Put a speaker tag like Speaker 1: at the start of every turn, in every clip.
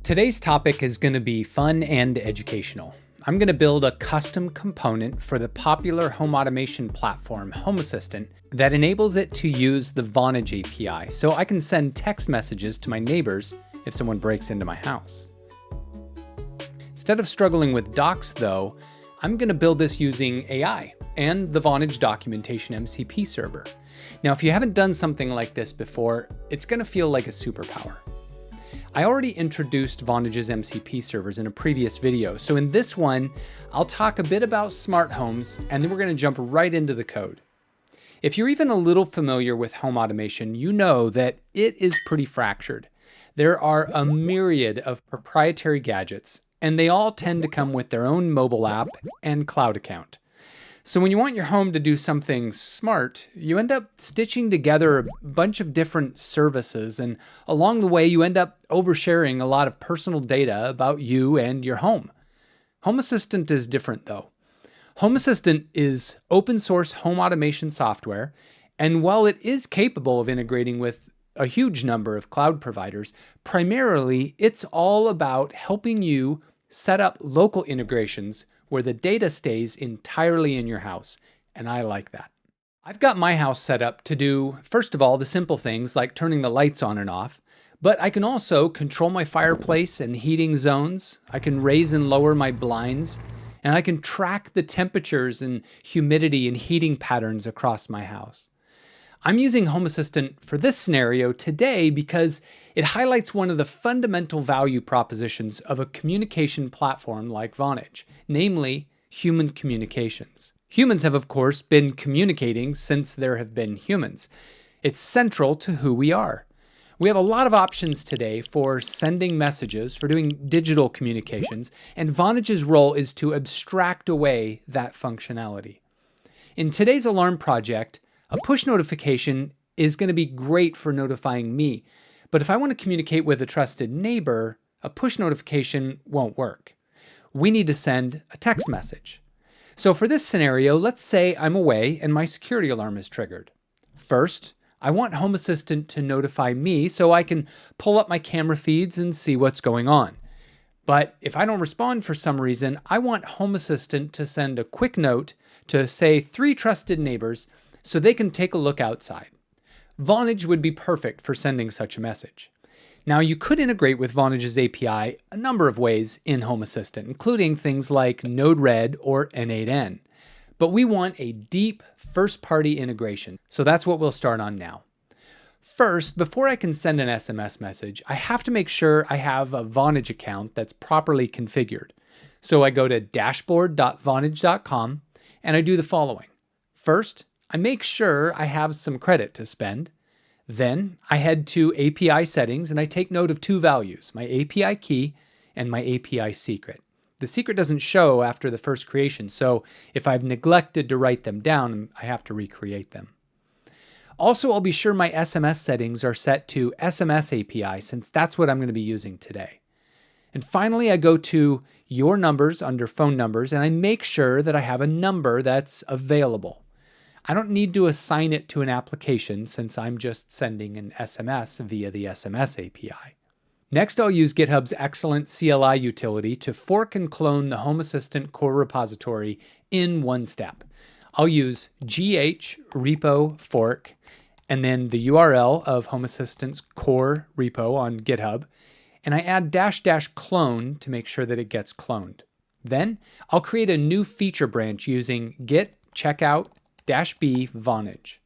Speaker 1: Today's topic is going to be fun and educational. I'm going to build a custom component for the popular home automation platform Home Assistant that enables it to use the Vonage API so I can send text messages to my neighbors if someone breaks into my house. Instead of struggling with docs though, I'm going to build this using AI and the Vonage Documentation MCP Server. Now, if you haven't done something like this before, it's going to feel like a superpower. I already introduced Vonage's MCP servers in a previous video, so in this one, I'll talk a bit about smart homes, and then we're going to jump right into the code. If you're even a little familiar with home automation, you know that it is pretty fractured. There are a myriad of proprietary gadgets, and they all tend to come with their own mobile app and cloud account. So when you want your home to do something smart, you end up stitching together a bunch of different services, and along the way you end up oversharing a lot of personal data about you and your home. Home Assistant is different though. Home Assistant is open source home automation software, and while it is capable of integrating with a huge number of cloud providers, primarily it's all about helping you set up local integrations where the data stays entirely in your house, and I like that. I've got my house set up to do, first of all, the simple things like turning the lights on and off, but I can also control my fireplace and heating zones, I can raise and lower my blinds, and I can track the temperatures and humidity and heating patterns across my house. I'm using Home Assistant for this scenario today because it highlights one of the fundamental value propositions of a communication platform like Vonage, namely human communications. Humans have, of course, been communicating since there have been humans. It's central to who we are. We have a lot of options today for sending messages, for doing digital communications, and Vonage's role is to abstract away that functionality. In today's alarm project, a push notification is going to be great for notifying me, but if I want to communicate with a trusted neighbor, a push notification won't work. We need to send a text message. So for this scenario, let's say I'm away and my security alarm is triggered. First, I want Home Assistant to notify me so I can pull up my camera feeds and see what's going on. But if I don't respond for some reason, I want Home Assistant to send a quick note to, say, 3 trusted neighbors so they can take a look outside. Vonage would be perfect for sending such a message. Now, you could integrate with Vonage's API a number of ways in Home Assistant, including things like Node-RED or N8N. But we want a deep first-party integration, so that's what we'll start on now. First, before I can send an SMS message, I have to make sure I have a Vonage account that's properly configured. So I go to dashboard.vonage.com and I do the following. First, I make sure I have some credit to spend. Then I head to API settings and I take note of 2 values, my API key and my API secret. The secret doesn't show after the first creation, so if I've neglected to write them down, I have to recreate them. Also, I'll be sure my SMS settings are set to SMS API since that's what I'm going to be using today. And finally, I go to Your Numbers under Phone Numbers and I make sure that I have a number that's available. I don't need to assign it to an application since I'm just sending an SMS via the SMS API. Next, I'll use GitHub's excellent CLI utility to fork and clone the Home Assistant core repository in one step. I'll use gh repo fork and then the URL of Home Assistant's core repo on GitHub, and I add -- clone to make sure that it gets cloned. Then I'll create a new feature branch using git checkout -b Vonage.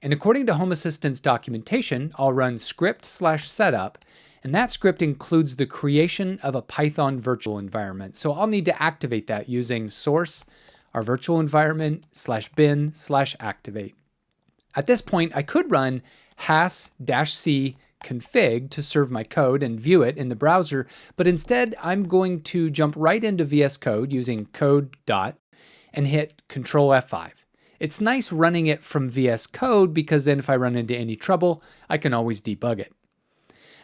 Speaker 1: And according to Home Assistant's documentation, I'll run script/setup, and that script includes the creation of a Python virtual environment. So I'll need to activate that using source, our virtual environment, /bin/activate. At this point, I could run #c config to serve my code and view it in the browser, but instead I'm going to jump right into VS Code using code. And hit Control F5. It's nice running it from VS Code because then if I run into any trouble, I can always debug it.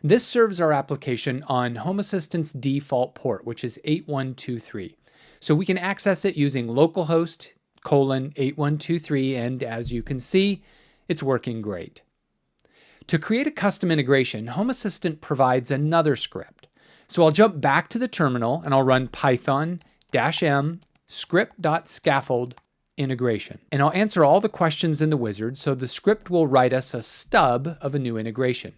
Speaker 1: This serves our application on Home Assistant's default port, which is 8123. So we can access it using localhost :8123, and as you can see, it's working great. To create a custom integration, Home Assistant provides another script. So I'll jump back to the terminal and I'll run python-m script.scaffold integration. And I'll answer all the questions in the wizard, so the script will write us a stub of a new integration.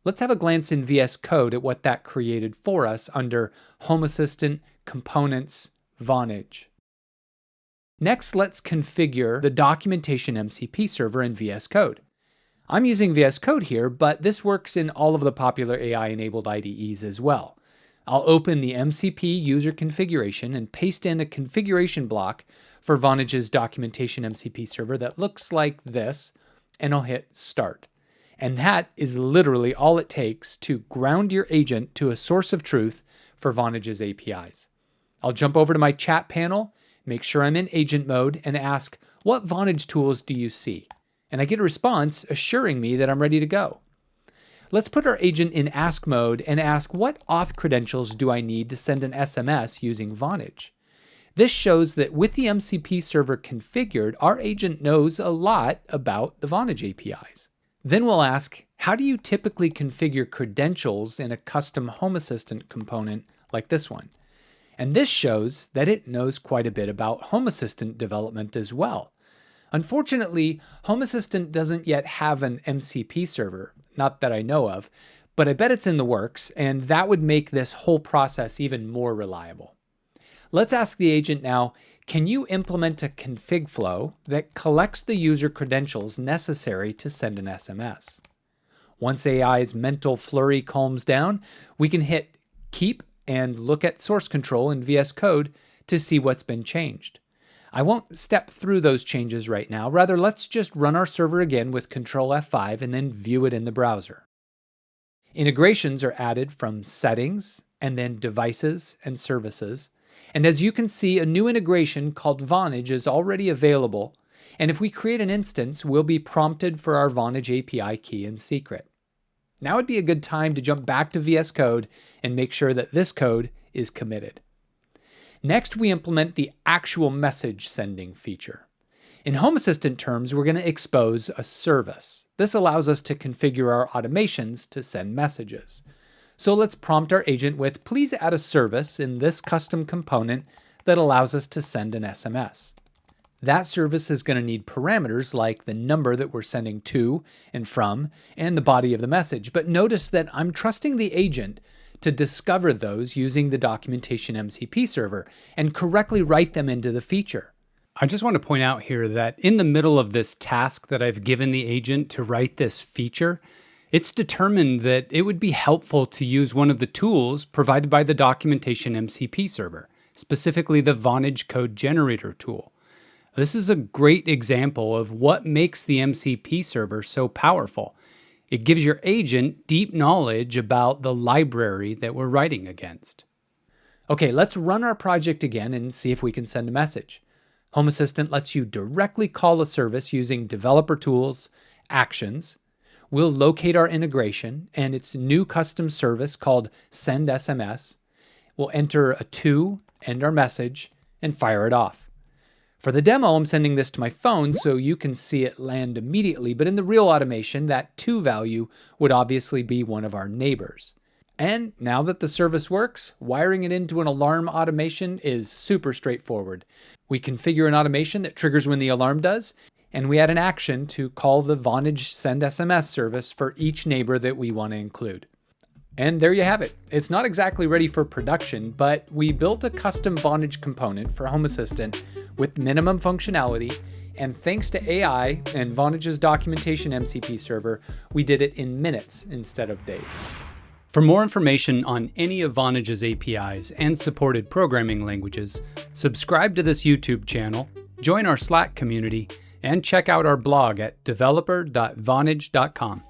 Speaker 1: Let's have a glance in VS Code at what that created for us under Home Assistant, Components, Vonage. Next, let's configure the Documentation MCP Server in VS Code. I'm using VS Code here, but this works in all of the popular AI-enabled IDEs as well. I'll open the MCP user configuration and paste in a configuration block for Vonage's Documentation MCP Server that looks like this, and I'll hit Start. And that is literally all it takes to ground your agent to a source of truth for Vonage's APIs. I'll jump over to my chat panel, make sure I'm in agent mode, and ask, what Vonage tools do you see? And I get a response assuring me that I'm ready to go. Let's put our agent in ask mode and ask, what auth credentials do I need to send an SMS using Vonage? This shows that with the MCP server configured, our agent knows a lot about the Vonage APIs. Then we'll ask, how do you typically configure credentials in a custom Home Assistant component like this one? And this shows that it knows quite a bit about Home Assistant development as well. Unfortunately, Home Assistant doesn't yet have an MCP server, not that I know of, but I bet it's in the works, and that would make this whole process even more reliable. Let's ask the agent now, can you implement a config flow that collects the user credentials necessary to send an SMS? Once AI's mental flurry calms down, we can hit keep and look at source control in VS Code to see what's been changed. I won't step through those changes right now. Rather, let's just run our server again with Control F5 and then view it in the browser. Integrations are added from Settings and then Devices and Services. And as you can see, a new integration called Vonage is already available. And if we create an instance, we'll be prompted for our Vonage API key and secret. Now would be a good time to jump back to VS Code and make sure that this code is committed. Next, we implement the actual message sending feature. In Home Assistant terms, we're going to expose a service. This allows us to configure our automations to send messages. So let's prompt our agent with, please add a service in this custom component that allows us to send an SMS. That service is going to need parameters like the number that we're sending to and from and the body of the message. But notice that I'm trusting the agent to discover those using the Documentation MCP server and correctly write them into the feature. I just want to point out here that in the middle of this task that I've given the agent to write this feature, it's determined that it would be helpful to use one of the tools provided by the Documentation MCP server, specifically the Vonage Code Generator tool. This is a great example of what makes the MCP server so powerful. It gives your agent deep knowledge about the library that we're writing against. Okay, let's run our project again and see if we can send a message. Home Assistant lets you directly call a service using developer tools, actions. We'll locate our integration and its new custom service called Send SMS. We'll enter a to and our message and fire it off. For the demo, I'm sending this to my phone so you can see it land immediately, but in the real automation, that to value would obviously be one of our neighbors. And now that the service works, wiring it into an alarm automation is super straightforward. We configure an automation that triggers when the alarm does, and we add an action to call the Vonage Send SMS service for each neighbor that we want to include. And there you have it. It's not exactly ready for production, but we built a custom Vonage component for Home Assistant with minimum functionality, and thanks to AI and Vonage's Documentation MCP server, we did it in minutes instead of days. For more information on any of Vonage's APIs and supported programming languages, subscribe to this YouTube channel, join our Slack community, and check out our blog at developer.vonage.com.